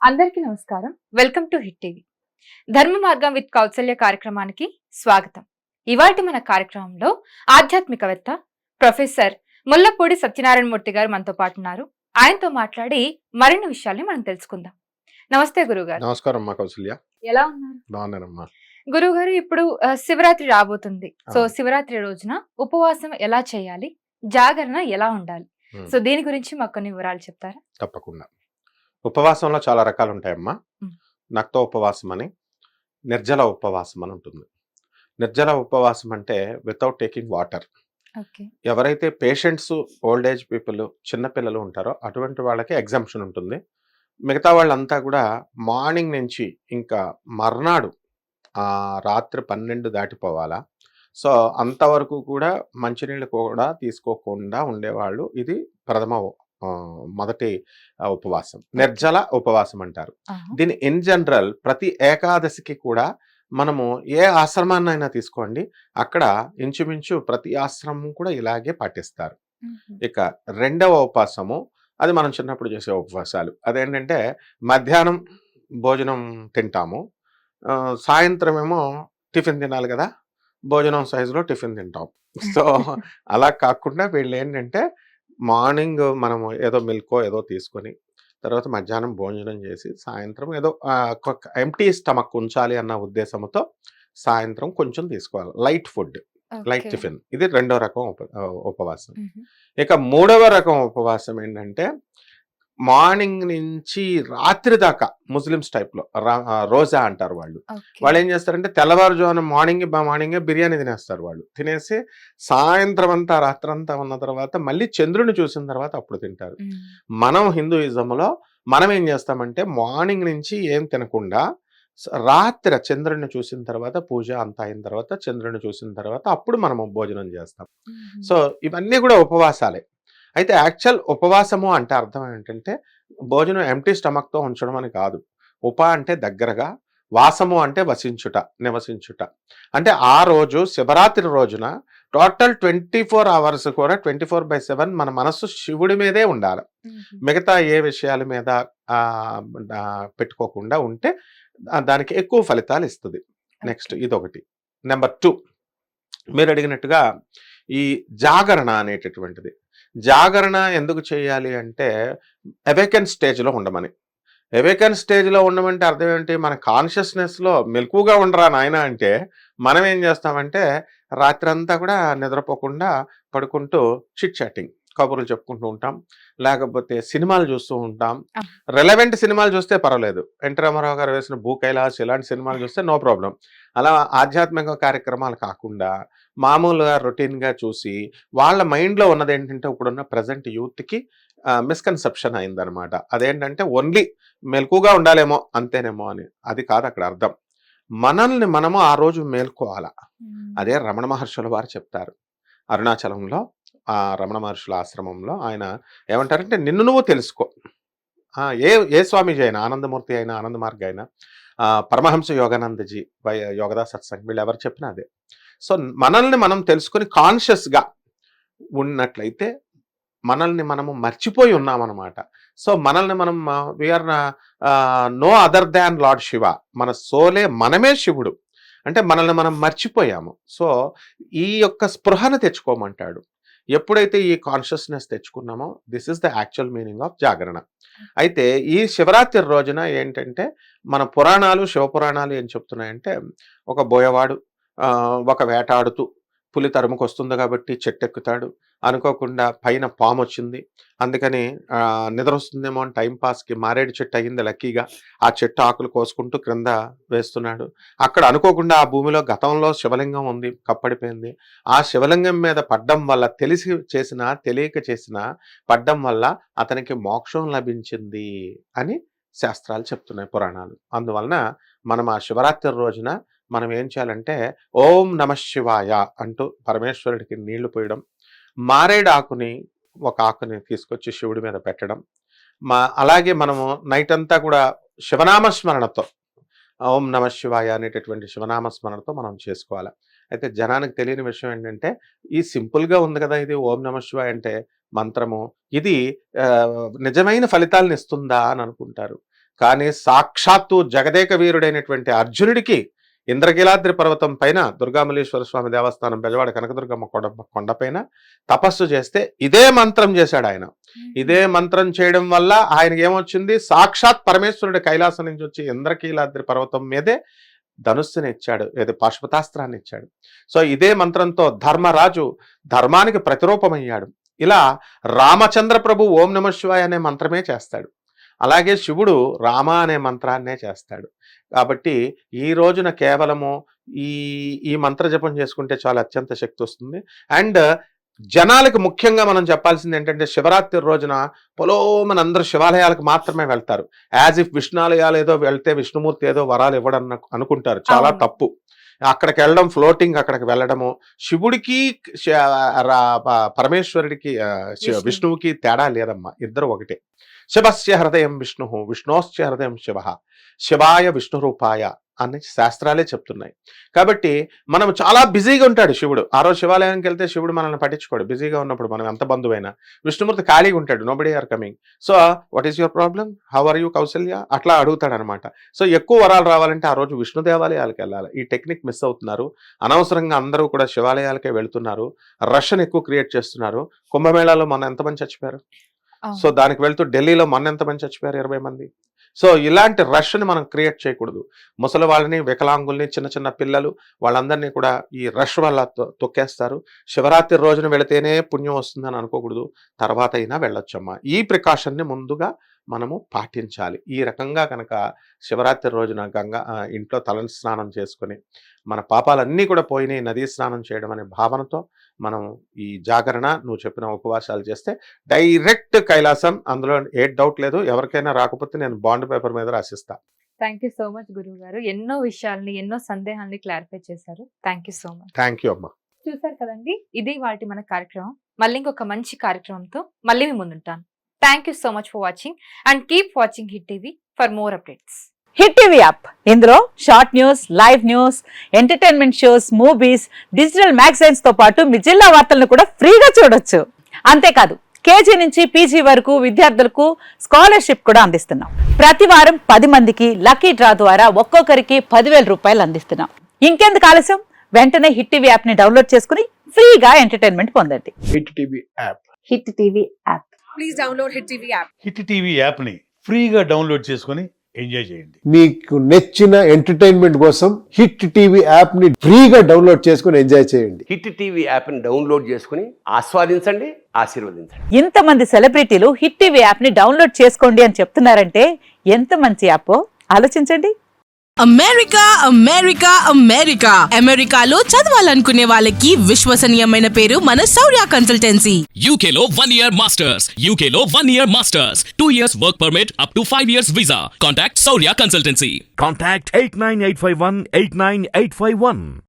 అందరికీ నమస్కారం. Welcome to hit TV. ధర్మ మార్గం విత్ కౌసల్య కార్యక్రమానికి స్వాగతం. ఇవాల్టి మన కార్యక్రమంలో ఆధ్యాత్మికవేత్త ప్రొఫెసర్ ముల్లపూడి సత్యనారాయణ మూర్తి గారు మనతో పాటు ఉన్నారు. ఆయనతో మాట్లాడి మరిన్ని విషయాల్ని మనం తెలుసుకుందాం. నమస్తే గురుగారు. నమస్కారం అమ్మా కౌసల్య. ఎలా ఉన్నారు? బాగున్నానమ్మా. గురుగారు, ఇప్పుడు శివరాత్రి రాబోతుంది. సో శివరాత్రి రోజున ఉపవాసం ఎలా చేయాలి, జాగరణ ఎలా ఉండాలి, సో దీని గురించి మాకు కొన్ని వివరాలు చెప్తారా? తప్పకుండా. ఉపవాసంలో చాలా రకాలు ఉంటాయమ్మా. నక్త ఉపవాసం అని, నిర్జల ఉపవాసం అని ఉంటుంది. నిర్జల ఉపవాసం అంటే వితౌట్ టేకింగ్ వాటర్. ఎవరైతే పేషెంట్స్, ఓల్డ్ ఏజ్ పీపుల్, చిన్నపిల్లలు ఉంటారో అటువంటి వాళ్ళకి ఎగ్జంప్షన్ ఉంటుంది. మిగతా వాళ్ళంతా కూడా మార్నింగ్ నుంచి ఇంకా మర్నాడు రాత్రి 12 దాటిపోవాలా. సో అంతవరకు కూడా మంచినీళ్ళు కూడా తీసుకోకుండా ఉండేవాళ్ళు ఇది మొదటి ఉపవాసం, నిర్జల ఉపవాసం అంటారు. దీని ఇన్ జనరల్ ప్రతి ఏకాదశికి కూడా మనము ఏ ఆశ్రమాన్నైనా తీసుకోండి, అక్కడ ఇంచుమించు ప్రతి ఆశ్రమం కూడా ఇలాగే పాటిస్తారు. ఇక రెండవ ఉపవాసము, అది మనం చిన్నప్పుడు చేసే ఉపవాసాలు. అదేంటంటే మధ్యాహ్నం భోజనం తింటాము, సాయంత్రం ఏమో టిఫిన్ తినాలి కదా, భోజనం సైజులో టిఫిన్ తింటాం. సో అలా కాకుండా వీళ్ళు ఏంటంటే మార్నింగ్ మనము ఏదో మిల్కో ఏదో తీసుకొని తర్వాత మధ్యాహ్నం భోజనం చేసి సాయంత్రం ఏదో ఎంప్టీ స్టమక్ ఉంచాలి అన్న ఉద్దేశంతో సాయంత్రం కొంచెం తీసుకోవాలి, లైట్ ఫుడ్, లైట్ టిఫిన్. ఇది రెండో రకం ఉపవాసం. ఇక మూడవ రకం ఉపవాసం ఏంటంటే మార్నింగ్ నుంచి రాత్రి దాకా ముస్లిమ్స్ టైప్లో రోజా అంటారు వాళ్ళు. వాళ్ళు ఏం చేస్తారంటే తెల్లవారుజామున మార్నింగే బిర్యానీ తినేస్తారు. వాళ్ళు తినేసి సాయంత్రం అంతా రాత్రంతా ఉన్న తర్వాత మళ్ళీ చంద్రుని చూసిన తర్వాత అప్పుడు తింటారు. మనం హిందూయిజంలో మనం ఏం చేస్తామంటే మార్నింగ్ నుంచి ఏం తినకుండా రాత్రి చంద్రుడిని చూసిన తర్వాత పూజ అంతా అయిన తర్వాత చంద్రుడిని చూసిన తర్వాత అప్పుడు మనము భోజనం చేస్తాం. సో ఇవన్నీ కూడా ఉపవాసాలే. అయితే యాక్చువల్ ఉపవాసము అంటే అర్థం ఏంటంటే భోజనం ఎంప్టీ స్టమక్తో ఉంచడం అని కాదు. అంటే దగ్గరగా, వాసము అంటే నివసించుట. అంటే ఆ రోజు శివరాత్రి రోజున టోటల్ 24 hours కూడా 24/7 మన మనస్సు శివుడి మీదే ఉండాలి. మిగతా ఏ విషయాల మీద పెట్టుకోకుండా ఉంటే దానికి ఎక్కువ ఫలితాలు ఇస్తుంది. నెక్స్ట్ ఇదొకటి. నెంబర్ 2, మీరు అడిగినట్టుగా ఈ జాగరణ అనేటటువంటిది. జాగరణ ఎందుకు చేయాలి అంటే అవేకెన్ స్టేజ్లో ఉండమని. అవేకెన్ స్టేజ్లో ఉండమంటే అర్థం ఏంటి, మన కాన్షియస్నెస్లో మెలకుగా ఉండరా నాయన అంటే మనం ఏం చేస్తామంటే రాత్రి అంతా కూడా నిద్రపోకుండా పడుకుంటూ చిట్ చాటింగ్, కబుర్లు చెప్పుకుంటూ ఉంటాం, లేకపోతే సినిమాలు చూస్తూ ఉంటాం. రెలవెంట్ సినిమాలు చూస్తే పర్వాలేదు, ఎన్టీ రామారావు గారు వేసిన భూ కైలాస్ ఇలాంటి సినిమాలు చూస్తే నో ప్రాబ్లం. అలా ఆధ్యాత్మిక కార్యక్రమాలు కాకుండా మామూలుగా రొటీన్గా చూసి వాళ్ళ మైండ్లో ఉన్నది ఏంటంటే ఇప్పుడున్న ప్రజెంట్ యూత్కి మిస్కన్సెప్షన్ అయిందనమాట. అదేంటంటే ఓన్లీ మెలకుగా ఉండాలేమో అంతేనేమో అని. అది కాదు అక్కడ అర్థం. మనల్ని మనము ఆ రోజు మేల్కోవాలా. అదే రమణ మహర్షుల వారు చెప్తారు. అరుణాచలంలో ఆ రమణ మహర్షుల ఆశ్రమంలో ఆయన ఏమంటారంటే నిన్ను నువ్వు తెలుసుకో. ఏ స్వామీజీ అయినా, ఆనందమూర్తి అయినా, ఆనంద మార్గ అయినా, పరమహంస యోగానందజీ, యోగదా సత్సంగ్, వీళ్ళు ఎవరు చెప్పినా అదే. సో మనల్ని మనం తెలుసుకుని కాన్షియస్గా ఉన్నట్లయితే మనల్ని మనము మర్చిపోయి ఉన్నామన్నమాట. సో మనల్ని మనం we are no other than Lord Shiva, మన సోలే మనమే శివుడు. అంటే మనల్ని మనం మర్చిపోయాము. సో ఈ యొక్క స్పృహను తెచ్చుకోమంటాడు. ఎప్పుడైతే ఈ కాన్షియస్నెస్ తెచ్చుకున్నామో this is the actual meaning of Jagarana. అయితే ఈ శివరాత్రి రోజున ఏంటంటే మన పురాణాలు, శివపురాణాలు ఏం చెప్తున్నాయంటే ఒక బోయవాడు ఒక వేటాడుతూ పులి తరుముకు వస్తుంది కాబట్టి చెట్టు ఎక్కుతాడు, అనుకోకుండా పైన పాము వచ్చింది, అందుకని నిద్ర వస్తుందేమో అని టైంపాస్కి మారేడు చెట్టు అయ్యింది లక్కీగా, ఆ చెట్టు ఆకులు కోసుకుంటూ క్రింద వేస్తున్నాడు. అక్కడ అనుకోకుండా ఆ భూమిలో గతంలో శివలింగం ఉంది, కప్పడిపోయింది. ఆ శివలింగం మీద పడ్డం వల్ల తెలిసి చేసిన తెలియక చేసిన పడ్డం వల్ల అతనికి మోక్షం లభించింది అని శాస్త్రాలు చెప్తున్నాయి, పురాణాలు. అందువలన మనం ఆ శివరాత్రి రోజున మనం ఏం చేయాలంటే ఓం నమః శివాయ అంటూ పరమేశ్వరుడికి నీళ్లు పోయడం, మారేడు ఆకుని ఒక ఆకుని తీసుకొచ్చి శివుడి మీద పెట్టడం, అలాగే మనము నైట్ అంతా కూడా శివనామస్మరణతో ఓం నమః శివాయ అనేటటువంటి శివనామస్మరణతో మనం చేసుకోవాలి. అయితే జనానికి తెలియని విషయం ఏంటంటే ఈ సింపుల్గా ఉంది కదా ఇది ఓం నమః శివాయ అంటే మంత్రము, ఇది నిజమైన ఫలితాలను ఇస్తుందా అని అనుకుంటారు. కానీ సాక్షాత్తు జగదేక వీరుడైనటువంటి అర్జునుడికి ఇంద్రకీలాద్రి పర్వతం పైన దుర్గామల్లేశ్వర స్వామి దేవస్థానం బెజవాడ కనకదుర్గమ్మ కొండపైన తపస్సు చేస్తే ఇదే మంత్రం చేశాడు ఆయన. ఇదే మంత్రం చేయడం వల్ల ఆయనకి ఏమొచ్చింది, సాక్షాత్ పరమేశ్వరుడి కైలాసం నుంచి వచ్చి ఇంద్రకీలాద్రి పర్వతం మీదే ధనుస్సుని ఇచ్చాడు, ఏదో పాశుపతాస్త్రాన్ని ఇచ్చాడు. సో ఇదే మంత్రంతో ధర్మరాజు ధర్మానికి ప్రతిరూపమయ్యాడు. ఇలా రామచంద్ర ప్రభు ఓం నమ శివాయ అనే మంత్రమే చేస్తాడు, అలాగే శివుడు రామ అనే మంత్రాన్నే చేస్తాడు. కాబట్టి ఈ రోజున కేవలము ఈ మంత్ర జపం చేసుకుంటే చాలా అత్యంత శక్తి వస్తుంది. అండ్ జనాలకు ముఖ్యంగా మనం చెప్పాల్సింది ఏంటంటే, శివరాత్రి రోజున పొలోమని అందరూ శివాలయాలకు మాత్రమే వెళ్తారు. యాజ్ ఇఫ్ విష్ణాలయాలు ఏదో వెళ్తే విష్ణుమూర్తి ఏదో వరాలు ఇవ్వడం అనుకుంటారు. చాలా తప్పు. అక్కడికి వెళ్ళడం, ఫ్లోటింగ్ అక్కడికి వెళ్ళడము, శివుడికి పరమేశ్వరుడికి విష్ణువుకి తేడా లేదమ్మా, ఇద్దరు ఒకటే. శివస్య హృదయం విష్ణు, విష్ణోశ్చ హృదయం శివ, శివాయ విష్ణు రూపాయ అని శాస్త్రాలే చెప్తున్నాయి. కాబట్టి మనం చాలా బిజీగా ఉంటాడు శివుడు. ఆ రోజు శివాలయానికి వెళ్తే శివుడు మనల్ని పట్టించుకోడు. బిజీగా ఉన్నప్పుడు మనం ఎంత బంధువైనా. విష్ణుమూర్తి ఖాళీగా ఉంటాడు, nobody are coming, so what is your problem, how are you Kausalya, అట్లా అడుగుతాడు అనమాట. సో ఎక్కువ వరాలు రావాలంటే ఆ రోజు విష్ణు దేవాలయాలకు వెళ్ళాలి. ఈ టెక్నిక్ మిస్ అవుతున్నారు. అనవసరంగా అందరూ కూడా శివాలయాలకే వెళ్తున్నారు, రష్ని ఎక్కువ క్రియేట్ చేస్తున్నారు. కుంభమేళాలో మొన్న ఎంతమంది చచ్చిపోయారు? సో దానికి వెళ్తూ ఢిల్లీలో మొన్న ఎంతమంది చచ్చిపోయారు? 20 మంది. సో ఇలాంటి రష్ని మనం క్రియేట్ చేయకూడదు. ముసలి వాళ్ళని, వికలాంగుల్ని, చిన్న చిన్న పిల్లలు, వాళ్ళందరినీ కూడా ఈ రష్ వల్ల తొక్కేస్తారు. శివరాత్రి రోజున వెళితేనే పుణ్యం వస్తుందని అనుకోకూడదు, తర్వాత అయినా వెళ్ళొచ్చమ్మా. ఈ ప్రికాషన్ని ముందుగా మనము పాటించాలి. ఈ రకంగా కనుక శివరాత్రి రోజున ఇంట్లో తల స్నానం చేసుకొని మన పాపాలన్నీ కూడా పోయినాయి, నదీ స్నానం చేయడం అనే భావనతో మనం ఈ జాగరణ, నువ్వు చెప్పిన ఉపవాసాలు చేస్తే డైరెక్ట్ కైలాసం, అందులో ఏ డౌట్ లేదు. ఎవరికైనా రాకపోతే నేను బాండ్ పేపర్ మీద రాసిస్తా. థ్యాంక్ యూ సో మచ్ గురువు గారు. ఎన్నో విషయాల్ని, ఎన్నో సందేహాల్ని క్లారిఫై చేశారు. Thank you so much. Thank you అమ్మా. చూసారు కదండి, ఇది వాటి మన కార్యక్రమం. మళ్ళీ ఇంకొక మంచి కార్యక్రమంతో మళ్ళీ మీ ముందుంటాను. Thank you so much for watching and keep watching Hit TV for more updates. Hit TV app, ఇందులో short news, live news, entertainment shows, movies, digital magazines తో పాటు మీ జిల్లా వార్తలను కూడా ఫ్రీగా చూడొచ్చు. అంతేకాదు, కేజీ నుంచి పీజీ వరకు విద్యార్థులకు స్కాలర్షిప్ కూడా అందిస్తున్నాం. ప్రతి వారం 10 మందికి లక్కీ డ్రా ద్వారా ఒక్కొక్కరికి 10,000 రూపాయలు అందిస్తున్నాం. ఇంకెందుకు ఆలస్యం, వెంటనే హిట్ టీవీ యాప్ ని డౌన్లోడ్ చేసుకుని ఫ్రీగా ఎంటర్టైన్మెంట్ పొందండి. Hit TV app. Hit TV app. Please download hit TV app. Hit TV యాప్ని ఫ్రీగా డౌన్లోడ్ చేసుకొని ఎంజాయ్ చేయండి. మీకు నచ్చిన ఎంటర్టైన్మెంట్ కోసం హిట్ టీవీ యాప్ ని ఫ్రీగా డౌన్లోడ్ చేసుకొని ఎంజాయ్ చేయండి. హిట్ టీవీ యాప్ని డౌన్లోడ్ చేసుకుని ఆస్వాదించండి, ఆశీర్వదించండి. ఇంతమంది సెలబ్రిటీలు హిట్ టీవీ యాప్ ని డౌన్లోడ్ చేసుకోండి అని చెప్తున్నారంటే ఎంత మంచి యాప్ ఆలోచించండి. అమెరికా అమెరికా అమెరికా అమెరికాలో చదవాలనుకునే వాళ్ళకి విశ్వసనీయమైన పేరు మన శౌర్య కన్సల్టెన్సీ. UK లో 1 year masters. UK లో 1 year masters. 2 years work permit up to 5 years visa. Contact Saurya Consultancy. Contact 89851 89851.